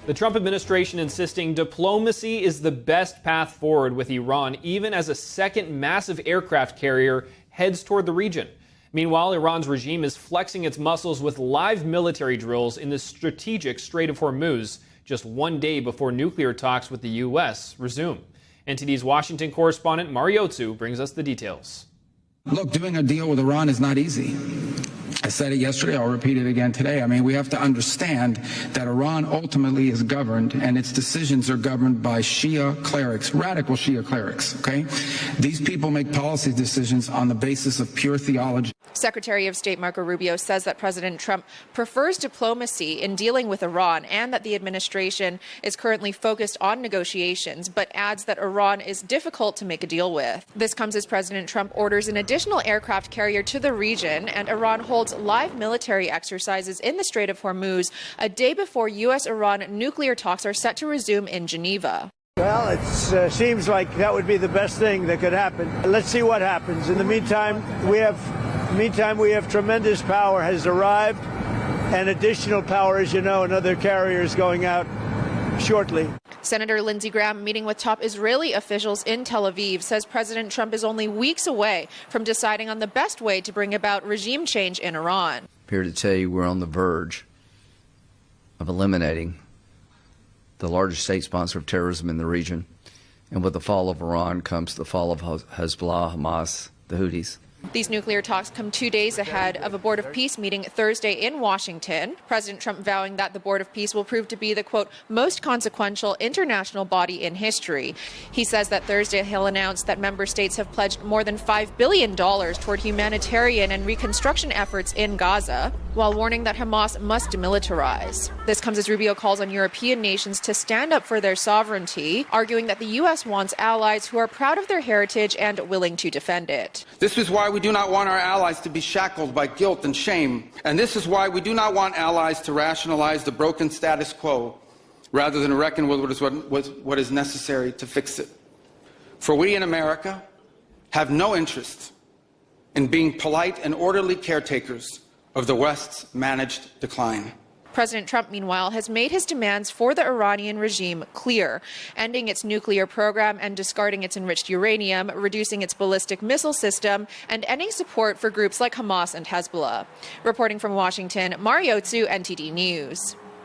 The Trump administration insisting diplomacy is the best path forward with Iran, even as a second massive aircraft carrier heads toward the region. Meanwhile, Iran's regime is flexing its muscles with live military drills in the strategic Strait of Hormuz, just 1 day before nuclear talks with the U.S. resume. NTD's Washington correspondent Mariotsu brings us the details. Look, doing a deal with Iran is not easy. I said it yesterday, I'll repeat it again today. I mean, we have to understand that Iran ultimately is governed, and its decisions are governed by Shia clerics, radical Shia clerics, okay? These people make policy decisions on the basis of pure theology. Secretary of State Marco Rubio says that President Trump prefers diplomacy in dealing with Iran and that the administration is currently focused on negotiations, but adds that Iran is difficult to make a deal with. This comes as President Trump orders an additional aircraft carrier to the region, and Iran holds live military exercises in the Strait of Hormuz a day before U.S.-Iran nuclear talks are set to resume in Geneva. Well, it seems like that would be the best thing that could happen. Let's see what happens. In the meantime, we have tremendous power has arrived, and additional power, as you know, another carrier is going out shortly. Senator Lindsey Graham, meeting with top Israeli officials in Tel Aviv, says President Trump is only weeks away from deciding on the best way to bring about regime change in Iran. I'm here to tell you we're on the verge of eliminating the largest state sponsor of terrorism in the region. And with the fall of Iran comes the fall of Hezbollah, Hamas, the Houthis. These nuclear talks come 2 days ahead of a Board of Peace meeting Thursday in Washington. President Trump vowing that the Board of Peace will prove to be the, quote, most consequential international body in history. He says that Thursday he'll announce that member states have pledged more than $5 billion toward humanitarian and reconstruction efforts in Gaza, while warning that Hamas must demilitarize. This comes as Rubio calls on European nations to stand up for their sovereignty, arguing that the U.S. wants allies who are proud of their heritage and willing to defend it. This is why we do not want our allies to be shackled by guilt and shame. And this is why we do not want allies to rationalize the broken status quo rather than reckon with what is necessary to fix it. For we in America have no interest in being polite and orderly caretakers of the West's managed decline. President Trump, meanwhile, has made his demands for the Iranian regime clear, ending its nuclear program and discarding its enriched uranium, reducing its ballistic missile system, and ending support for groups like Hamas and Hezbollah. Reporting from Washington, Mariotsu, NTD News.